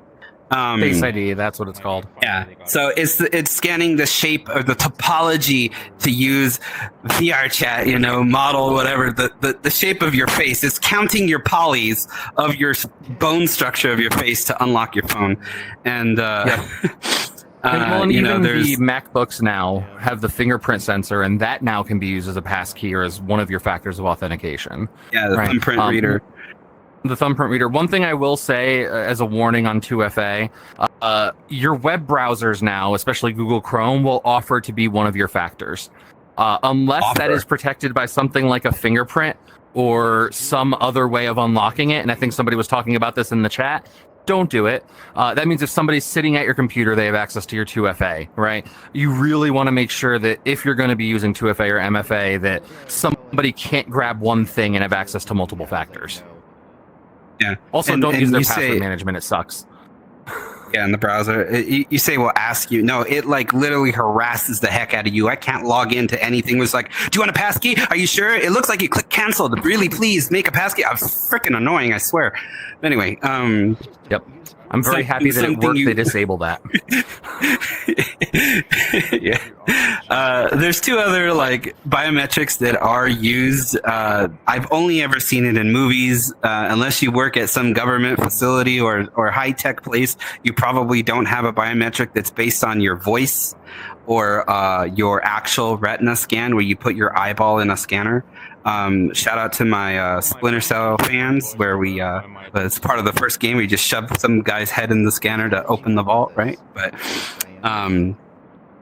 Face ID, that's what it's called. Yeah. So it's scanning the shape or the topology, to use VR chat, model, whatever, the shape of your face. It's counting your polys of your bone structure of your face to unlock your phone. And, and even the MacBooks now have the fingerprint sensor, and that now can be used as a passkey or as one of your factors of authentication. Yeah, the thumbprint reader. The thumbprint reader. One thing I will say as a warning on 2FA, your web browsers now, especially Google Chrome, will offer to be one of your factors. Unless that is protected by something like a fingerprint or some other way of unlocking it. And I think somebody was talking about this in the chat. Don't do it. That means if somebody's sitting at your computer, they have access to your 2FA, right? You really want to make sure that if you're going to be using 2FA or MFA, that somebody can't grab one thing and have access to multiple factors. Yeah. Also, don't use their password management. It sucks. Yeah, in the browser. You say, we'll ask you. No, it like literally harasses the heck out of you. I can't log into anything. It was like, do you want a passkey? Are you sure? It looks like you click cancel. Really, please make a passkey. I'm freaking annoying, I swear. Anyway, yep. I'm very happy that it worked. They disable that. Yeah. There's two other like biometrics that are used. I've only ever seen it in movies. Unless you work at some government facility or high tech place, you probably don't have a biometric that's based on your voice or your actual retina scan, where you put your eyeball in a scanner. Shout out to my Splinter Cell fans, where we as part of the first game, we just shoved some guy's head in the scanner to open the vault, right? But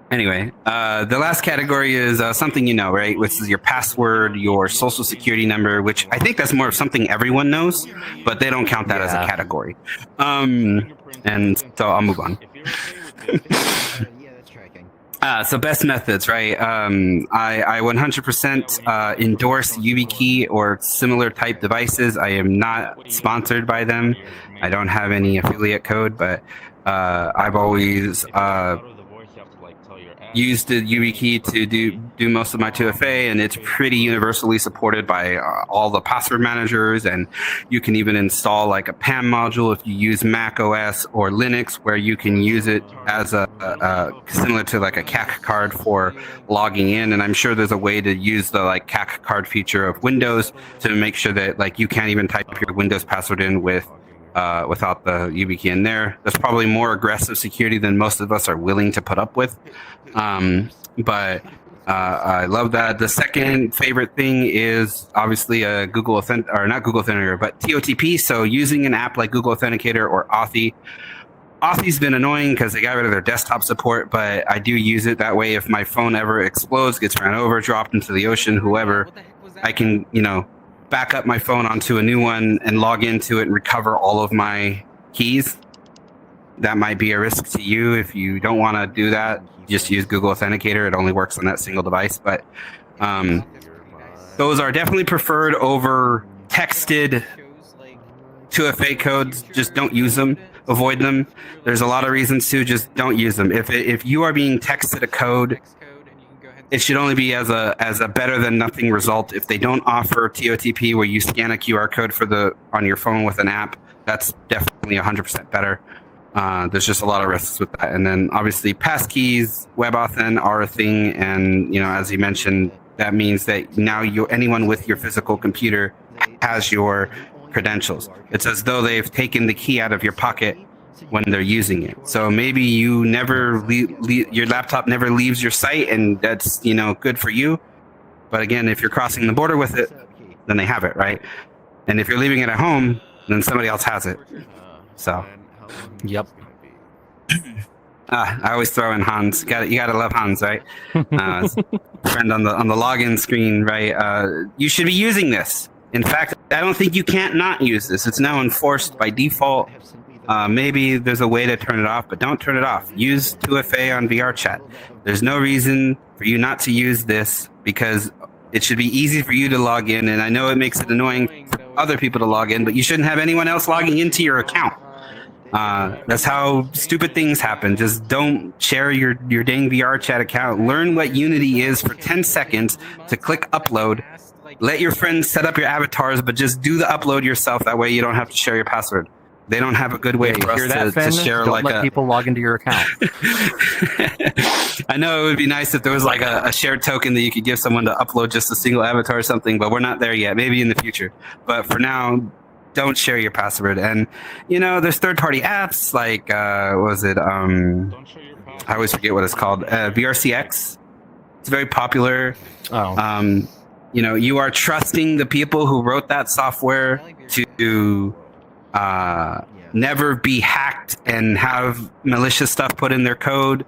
anyway, the last category is something right? Which is your password, your social security number, which I think that's more of something everyone knows, but they don't count that as a category. And so I'll move on. So best methods, right? I 100% endorse YubiKey or similar type devices. I am not sponsored by them. I don't have any affiliate code, but I've always used the YubiKey to do most of my 2FA, and it's pretty universally supported by all the password managers. And you can even install like a PAM module if you use Mac OS or Linux, where you can use it as a similar to like a CAC card for logging in. And I'm sure there's a way to use the like CAC card feature of Windows to make sure that like you can't even type your Windows password in without the YubiKey in there. That's probably more aggressive security than most of us are willing to put up with. But I love that. The second favorite thing is obviously not Google Authenticator, but TOTP. So using an app like Google Authenticator or Authy. Authy's been annoying because they got rid of their desktop support, but I do use it that way. If my phone ever explodes, gets ran over, dropped into the ocean, whoever, I can, back up my phone onto a new one and log into it and recover all of my keys. That might be a risk to you. If you don't want to do that, just use Google Authenticator. It only works on that single device. But those are definitely preferred over texted 2FA codes. Just don't use them. Avoid them. There's a lot of reasons to. Just don't use them. If you are being texted a code, it should only be as a better than nothing result. If they don't offer TOTP, where you scan a QR code on your phone with an app, that's definitely 100% better. There's just a lot of risks with that. And then obviously passkeys, WebAuthn are a thing. And, as you mentioned, that means that now anyone with your physical computer has your credentials. It's as though they've taken the key out of your pocket when they're using it. So maybe you never your laptop never leaves your site, and that's, good for you. But again, if you're crossing the border with it, then they have it, right? And if you're leaving it at home, then somebody else has it. So, yep. I always throw in Hans. You gotta love Hans, right? Friend on the login screen, right? You should be using this. In fact, I don't think you can't not use this. It's now enforced by default. Maybe there's a way to turn it off, but don't turn it off. Use 2FA on VR chat. There's no reason for you not to use this, because It should be easy for you to log in, and I know it makes it annoying for other people to log in, but you shouldn't have anyone else logging into your account. That's how stupid things happen. Just don't share your dang VR chat account. Learn what Unity is for 10 seconds to click upload. Let your friends set up your avatars, but just do the upload yourself. That way you don't have to share your password. They don't have a good way for us to share don't let people log into your account. I know it would be nice if there was like a shared token that you could give someone to upload just a single avatar or something, but we're not there yet. Maybe in the future. But for now, don't share your password. And, there's third-party apps like, what was it? I always forget what it's called. VRCX. It's very popular. Oh. You are trusting the people who wrote that software to never be hacked and have malicious stuff put in their code.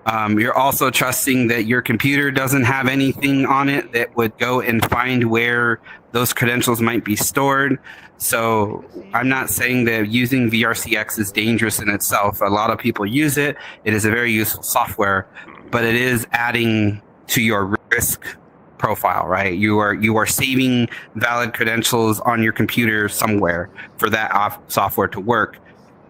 You're also trusting that your computer doesn't have anything on it that would go and find where those credentials might be stored. So I'm not saying that using VRCX is dangerous in itself. A lot of people use it. It is a very useful software, but it is adding to your risk profile, right? You are saving valid credentials on your computer somewhere for that software to work.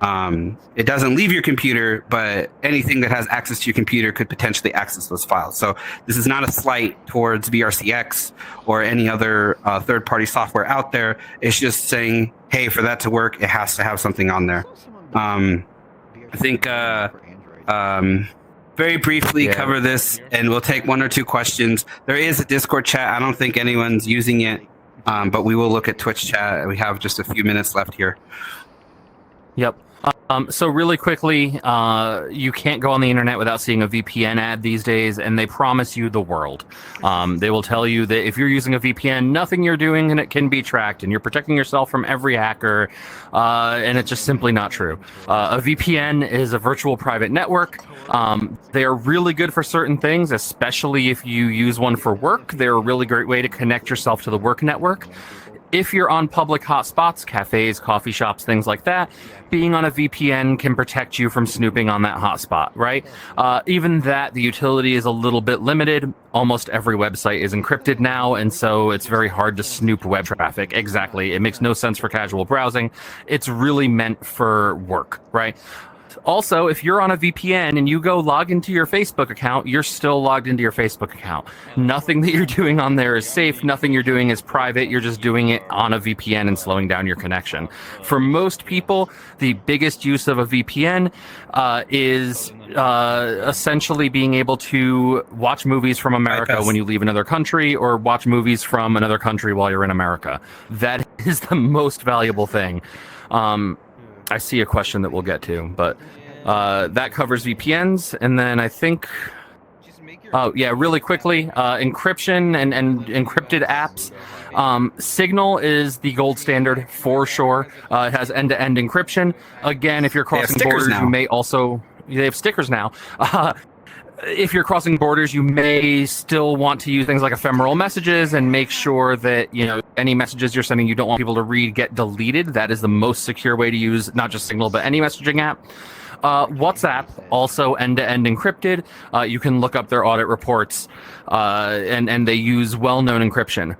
It doesn't leave your computer, but anything that has access to your computer could potentially access those files. So this is not a slight towards VRCX or any other third-party software out there. It's just saying, hey, for that to work, it has to have something on there. I think very briefly cover this, and we'll take one or two questions. There is a Discord chat. I don't think anyone's using it, but we will look at Twitch chat. We have just a few minutes left here. Yep. So really quickly, you can't go on the internet without seeing a VPN ad these days, and they promise you the world. They will tell you that if you're using a VPN, nothing you're doing and it can be tracked, and you're protecting yourself from every hacker, and it's just simply not true. A VPN is a virtual private network. They are really good for certain things, especially if you use one for work. They're a really great way to connect yourself to the work network. If you're on public hotspots, cafes, coffee shops, things like that, being on a VPN can protect you from snooping on that hotspot, right? Even that, the utility is a little bit limited. Almost every website is encrypted now, and so it's very hard to snoop web traffic. Exactly. It makes no sense for casual browsing. It's really meant for work, right? Also, if you're on a VPN and you go log into your Facebook account, you're still logged into your Facebook account. Nothing that you're doing on there is safe. Nothing you're doing is private. You're just doing it on a VPN and slowing down your connection. For most people, the biggest use of a VPN is essentially being able to watch movies from America when you leave another country, or watch movies from another country while you're in America. That is the most valuable thing. I see a question that we'll get to, but that covers VPNs. And then I think, really quickly, encryption and encrypted apps. Signal is the gold standard for sure. It has end-to-end encryption. Again, if you're crossing borders, you may also... They have stickers now. If you're crossing borders, you may still want to use things like ephemeral messages and make sure that, any messages you're sending you don't want people to read get deleted. That is the most secure way to use not just Signal, but any messaging app. WhatsApp, also end-to-end encrypted. You can look up their audit reports, and they use well-known encryption.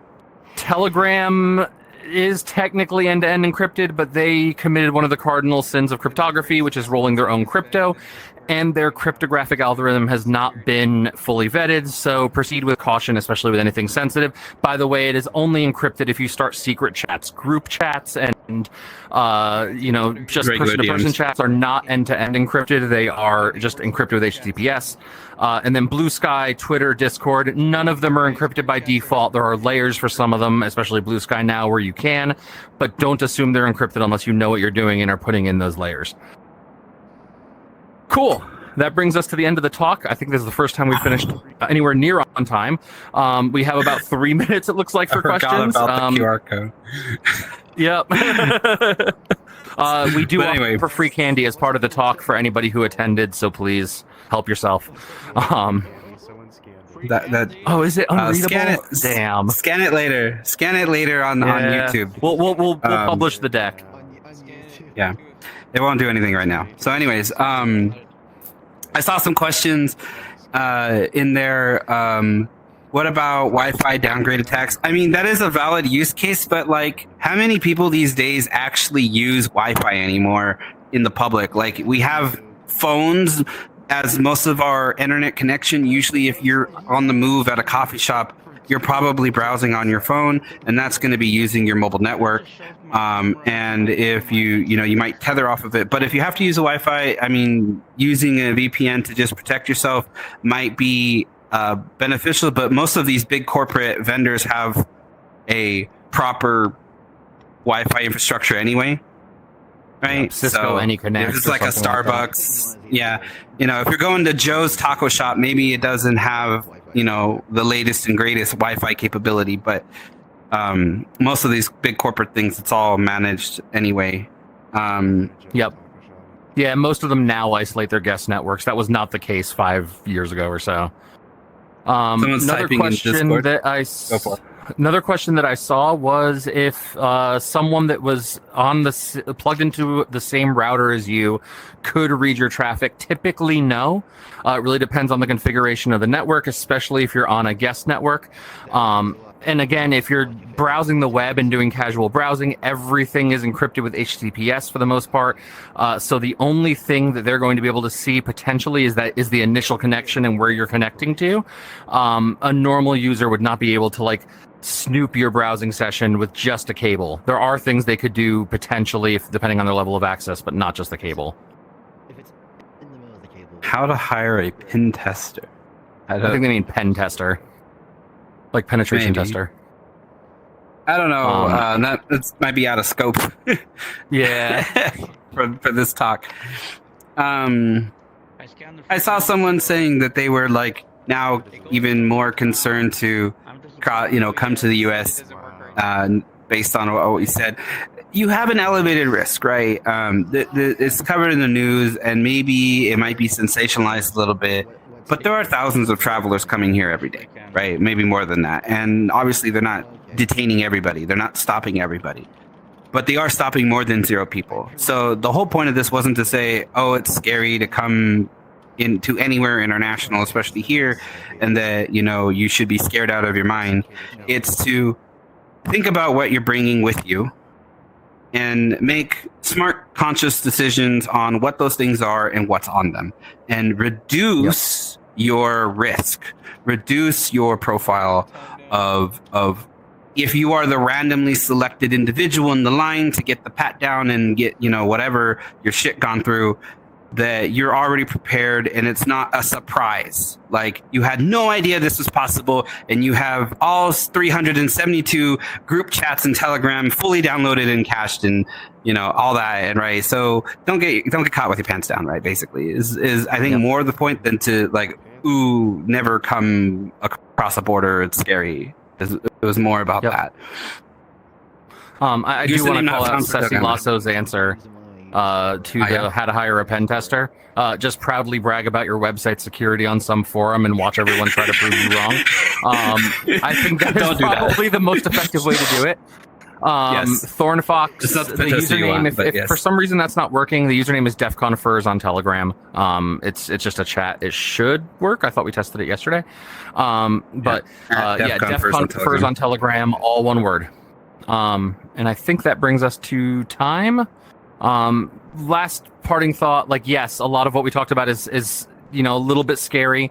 Telegram is technically end-to-end encrypted, but they committed one of the cardinal sins of cryptography, which is rolling their own crypto. And their cryptographic algorithm has not been fully vetted, so proceed with caution, especially with anything sensitive. By the way, it is only encrypted if you start secret chats. Group chats and, just person-to-person chats are not end-to-end encrypted. They are just encrypted with HTTPS. And then Blue Sky, Twitter, Discord, none of them are encrypted by default. There are layers for some of them, especially Blue Sky now, where you can, but don't assume they're encrypted unless you know what you're doing and are putting in those layers. Cool. That brings us to the end of the talk. I think this is the first time we've finished anywhere near on time. We have about 3 minutes, it looks like, for questions. About the QR code. Yep. We do offer for free candy as part of the talk for anybody who attended, so please help yourself. Is it unreadable? Damn. Scan it later. Scan it later on YouTube. We'll publish the deck. Yeah. It won't do anything right now. So anyways, I saw some questions in there. what about Wi-Fi downgrade attacks? I mean, that is a valid use case, but like, how many people these days actually use Wi-Fi anymore in the public? Like, we have phones as most of our internet connection. Usually, if you're on the move at a coffee shop, you're probably browsing on your phone, and that's going to be using your mobile network. And if you might tether off of it. But if you have to use a Wi-Fi, I mean, using a VPN to just protect yourself might be beneficial. But most of these big corporate vendors have a proper Wi-Fi infrastructure anyway. Right? Cisco AnyConnect. If it's like a Starbucks, if you're going to Joe's Taco Shop, maybe it doesn't have the latest and greatest Wi-Fi capability, but most of these big corporate things, it's all managed anyway. Yep. Yeah, most of them now isolate their guest networks. That was not the case 5 years ago or so. Another question that I saw was if someone that was plugged into the same router as you could read your traffic. Typically, no. It really depends on the configuration of the network, especially if you're on a guest network. And again, if you're browsing the web and doing casual browsing, everything is encrypted with HTTPS for the most part. So the only thing that they're going to be able to see potentially is the initial connection and where you're connecting to. A normal user would not be able to snoop your browsing session with just a cable. There are things they could do potentially, depending on their level of access, but not just the cable. How to hire a pen tester? I think they mean pen tester. Like penetration tester. I don't know. That might be out of scope. Yeah. for this talk. I saw someone saying that they were now even more concerned to come to the U.S. Based on what you said. You have an elevated risk, right? It's covered in the news, and maybe it might be sensationalized a little bit. But there are thousands of travelers coming here every day, right? Maybe more than that. And obviously, they're not detaining everybody. They're not stopping everybody. But they are stopping more than 0 people. So the whole point of this wasn't to say, oh, it's scary to come into anywhere international, especially here, and that, you should be scared out of your mind. It's to think about what you're bringing with you and make smart, conscious decisions on what those things are and what's on them, and reduce your risk, reduce your profile of if you are the randomly selected individual in the line to get the pat down and get, whatever your shit gone through, that you're already prepared and it's not a surprise. Like, you had no idea this was possible, and you have all 372 group chats and Telegram fully downloaded and cached, and all that. And right, so don't get caught with your pants down. Right, basically is I think more the point than to never come across a border. It's scary. It was more about that. I do want to call out Ceci Lasso's answer to how to hire a pen tester. Just proudly brag about your website security on some forum and watch everyone try to prove you wrong. I think that is probably the most effective way to do it. Thornfox, the username, if for some reason that's not working, the username is DefConFurs on Telegram. It's just a chat. It should work. I thought we tested it yesterday. DefConFurs on Telegram, all one word. And I think that brings us to time. Last parting thought, yes, a lot of what we talked about is a little bit scary.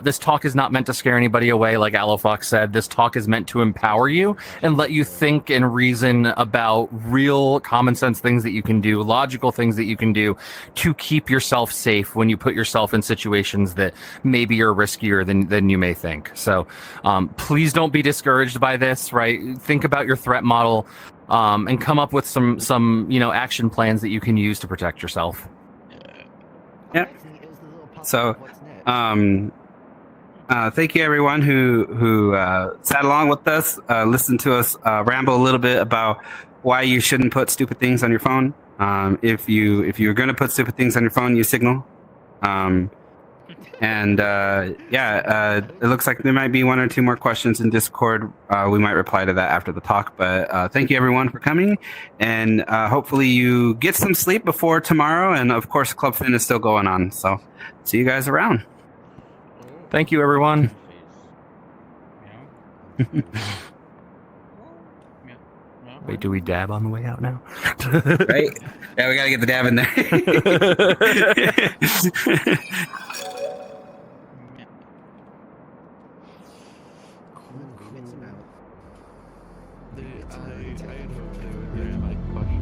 This talk is not meant to scare anybody away, like Alofox said. This talk is meant to empower you and let you think and reason about real common sense things that you can do, logical things that you can do to keep yourself safe when you put yourself in situations that maybe are riskier than you may think. So please don't be discouraged by this, right? Think about your threat model and come up with some action plans that you can use to protect yourself. Yeah. So, thank you everyone who sat along with us, listened to us ramble a little bit about why you shouldn't put stupid things on your phone. If you're going to put stupid things on your phone, use Signal. It looks like there might be 1 or 2 more questions in Discord. We might reply to that after the talk, but thank you everyone for coming, and hopefully you get some sleep before tomorrow, and of course Club Fin is still going on, so see you guys around. Thank you everyone. Wait, do we dab on the way out now? Right? Yeah, we gotta get the dab in there. I had hoped they would get my question.